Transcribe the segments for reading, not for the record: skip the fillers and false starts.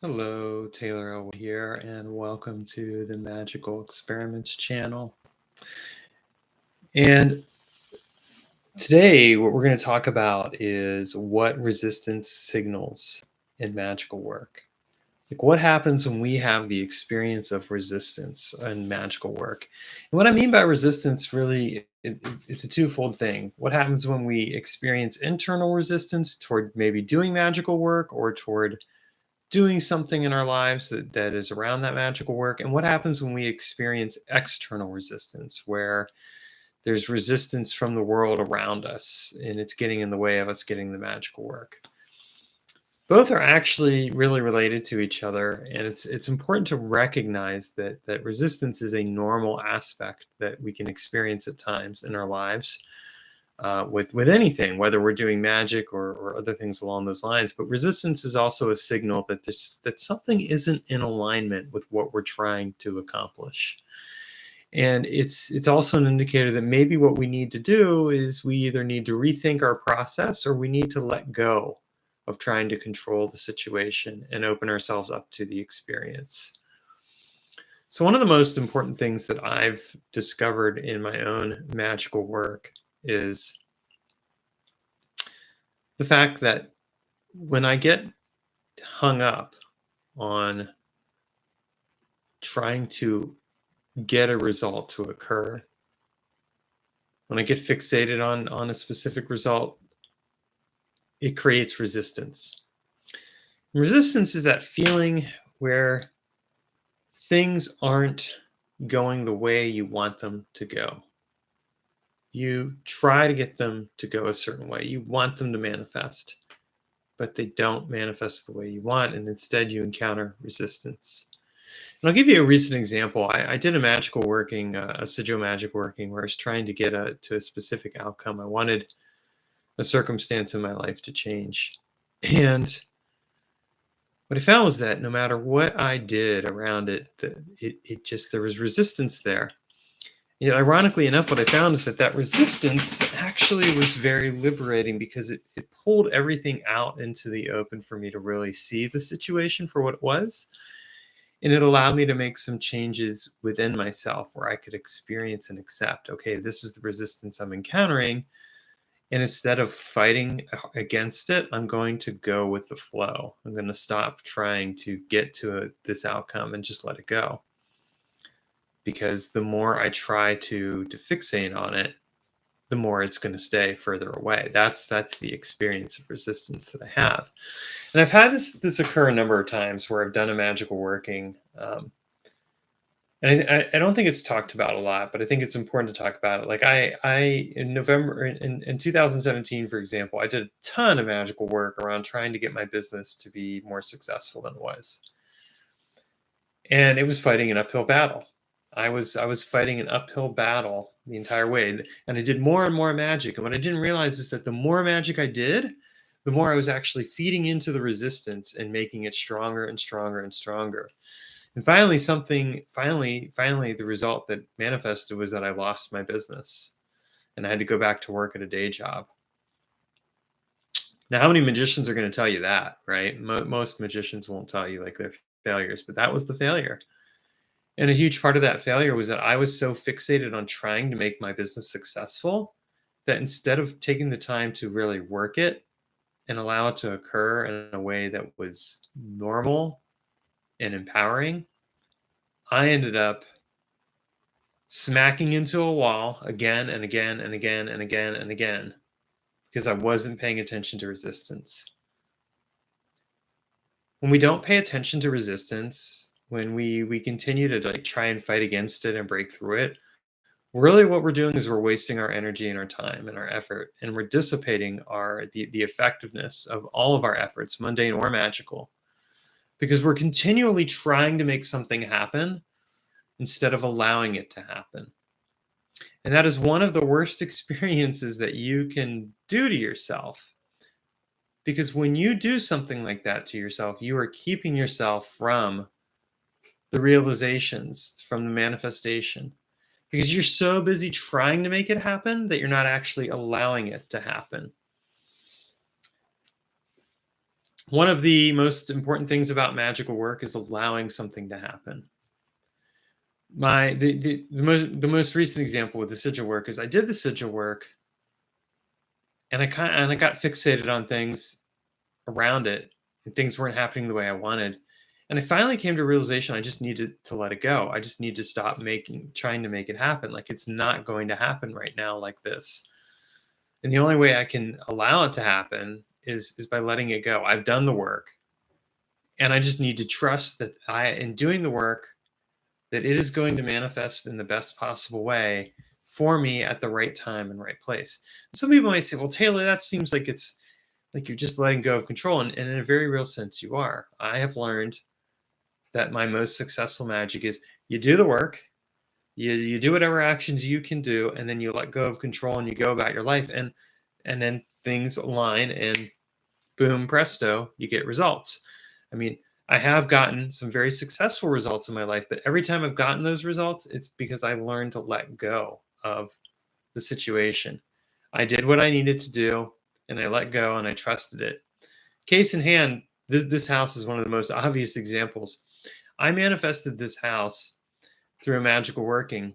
Hello, Taylor Ellwood here, and welcome to the Magical Experiments channel. And today, what we're going to talk about is what resistance signals in magical work. Like, what happens when we have the experience of resistance in magical work? And what I mean by resistance really, it's a twofold thing. What happens when we experience internal resistance toward maybe doing magical work or toward doing something in our lives that is around that magical work? And what happens when we experience external resistance, where there's resistance from the world around us and it's getting in the way of us getting the magical work? Both are actually really related to each other, and it's important to recognize that resistance is a normal aspect that we can experience at times in our lives, with anything, whether we're doing magic or other things along those lines. But resistance is also a signal that something isn't in alignment with what we're trying to accomplish. And it's also an indicator that maybe what we need to do is we either need to rethink our process or we need to let go of trying to control the situation and open ourselves up to the experience. So one of the most important things that I've discovered in my own magical work is the fact that when I get hung up on trying to get a result to occur, when I get fixated on a specific result, it creates resistance. Resistance is that feeling where things aren't going the way you want them to go. You try to get them to go a certain way. You want them to manifest, but they don't manifest the way you want, and instead you encounter resistance. And I'll give you a recent example. I did a sigil magic working, where I was trying to get to a specific outcome. I wanted a circumstance in my life to change. And what I found was that no matter what I did around it, there was resistance there. Yet, ironically enough, what I found is that resistance actually was very liberating, because it pulled everything out into the open for me to really see the situation for what it was. And it allowed me to make some changes within myself where I could experience and accept, okay, this is the resistance I'm encountering. And instead of fighting against it, I'm going to go with the flow. I'm going to stop trying to get to this outcome and just let it go. Because the more I try to fixate on it, the more it's going to stay further away. That's the experience of resistance that I have. And I've had this occur a number of times where I've done a magical working. And I don't think it's talked about a lot, but I think it's important to talk about it. Like I in November in 2017, for example, I did a ton of magical work around trying to get my business to be more successful than it was. And it was fighting an uphill battle. I was fighting an uphill battle the entire way, and I did more and more magic. And what I didn't realize is that the more magic I did, the more I was actually feeding into the resistance and making it stronger and stronger and stronger. And finally, the result that manifested was that I lost my business, and I had to go back to work at a day job. Now, how many magicians are going to tell you that, right? Most magicians won't tell you like their failures, but that was the failure. And a huge part of that failure was that I was so fixated on trying to make my business successful that instead of taking the time to really work it and allow it to occur in a way that was normal and empowering, I ended up smacking into a wall again and again and again and again and again, because I wasn't paying attention to resistance. When we don't pay attention to resistance, when we continue to like try and fight against it and break through it, really what we're doing is we're wasting our energy and our time and our effort, and we're dissipating the effectiveness of all of our efforts, mundane or magical, because we're continually trying to make something happen instead of allowing it to happen. And that is one of the worst experiences that you can do to yourself. Because when you do something like that to yourself, you are keeping yourself from the realizations, from the manifestation. Because you're so busy trying to make it happen that you're not actually allowing it to happen. One of the most important things about magical work is allowing something to happen. The most recent example with the sigil work is I did the sigil work, and I got fixated on things around it, and things weren't happening the way I wanted. And I finally came to a realization I just needed to let it go. I just need to stop trying to make it happen. Like, it's not going to happen right now like this. And the only way I can allow it to happen is by letting it go. I've done the work, and I just need to trust that in doing the work, that it is going to manifest in the best possible way for me at the right time and right place. Some people might say, well, Taylor, that seems like it's like you're just letting go of control. And in a very real sense, you are. I have learned that my most successful magic is you do the work, you do whatever actions you can do, and then you let go of control and you go about your life, and then things align, and boom, presto, you get results. I mean, I have gotten some very successful results in my life, but every time I've gotten those results, it's because I learned to let go of the situation. I did what I needed to do, and I let go, and I trusted it. Case in hand, this house is one of the most obvious examples. I manifested this house through a magical working,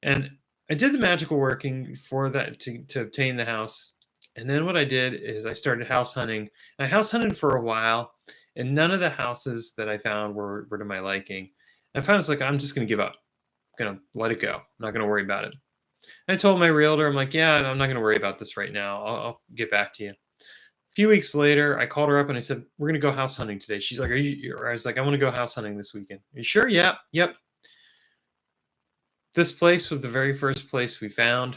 and I did the magical working for that to obtain the house. And then what I did is I started house hunting. I house hunted for a while, and none of the houses that I found were to my liking. And I found it's like, I'm just going to give up. I'm going to let it go. I'm not going to worry about it. And I told my realtor, I'm like, yeah, I'm not going to worry about this right now. I'll get back to you. A few weeks later, I called her up and I said, we're going to go house hunting today. She's like, are you? Or I was like, I want to go house hunting this weekend. Are you sure? Yeah. Yep. This place was the very first place we found.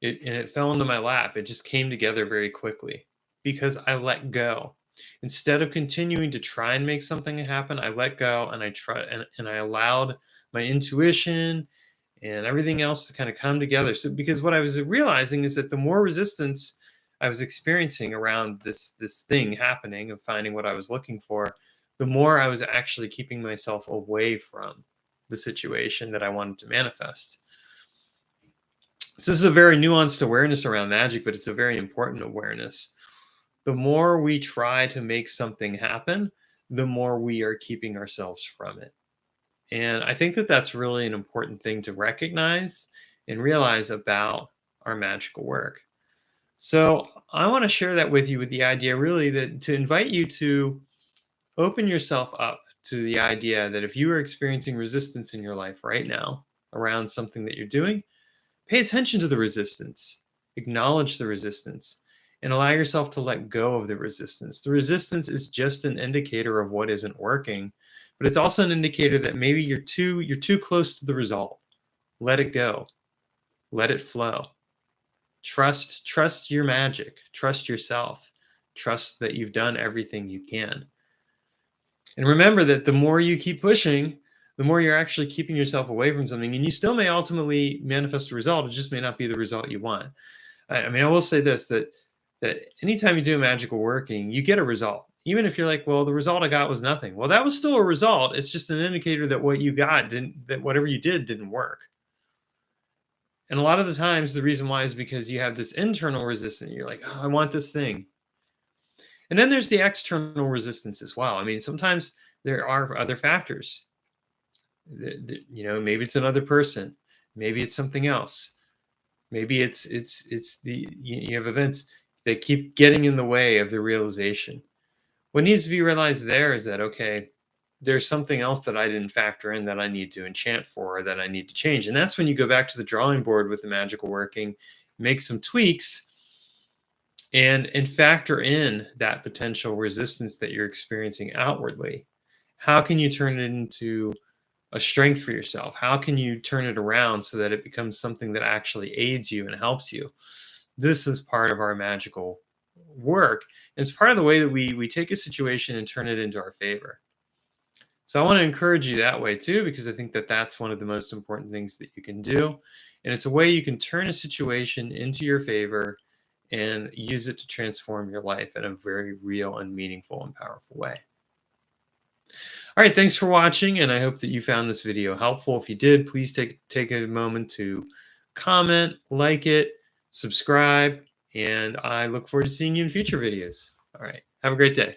And it fell into my lap. It just came together very quickly because I let go. Instead of continuing to try and make something happen, I let go, and I allowed my intuition and everything else to kind of come together. So because what I was realizing is that the more resistance I was experiencing around this thing happening of finding what I was looking for, the more I was actually keeping myself away from the situation that I wanted to manifest. So this is a very nuanced awareness around magic, but it's a very important awareness. The more we try to make something happen, the more we are keeping ourselves from it. And I think that that's really an important thing to recognize and realize about our magical work. So I want to share that with you, with the idea really that to invite you to open yourself up to the idea that if you are experiencing resistance in your life right now around something that you're doing, pay attention to the resistance, acknowledge the resistance, and allow yourself to let go of the resistance. The resistance is just an indicator of what isn't working, but it's also an indicator that maybe you're too close to the result. Let it go. Let it flow. Trust your magic. Trust yourself. Trust that you've done everything you can. And remember that the more you keep pushing, the more you're actually keeping yourself away from something, and you still may ultimately manifest a result. It just may not be the result you want. I mean, I will say this, that anytime you do a magical working, you get a result. Even if you're like, well, the result I got was nothing. Well, that was still a result. It's just an indicator that what you got that whatever you did didn't work. And a lot of the times, the reason why is because you have this internal resistance. You're like, oh, I want this thing. And then there's the external resistance as well. I mean, sometimes there are other factors. Maybe it's another person. Maybe it's something else. Maybe it's you have events that keep getting in the way of the realization. What needs to be realized there is that, okay, there's something else that I didn't factor in that I need to enchant for, or that I need to change. And that's when you go back to the drawing board with the magical working, make some tweaks, and factor in that potential resistance that you're experiencing outwardly. How can you turn it into a strength for yourself? How can you turn it around so that it becomes something that actually aids you and helps you? This is part of our magical work. And it's part of the way that we take a situation and turn it into our favor. So I want to encourage you that way too, because I think that that's one of the most important things that you can do. And it's a way you can turn a situation into your favor and use it to transform your life in a very real and meaningful and powerful way. All right, thanks for watching, and I hope that you found this video helpful. If you did, please take a moment to comment, like it, subscribe, and I look forward to seeing you in future videos. All right, have a great day.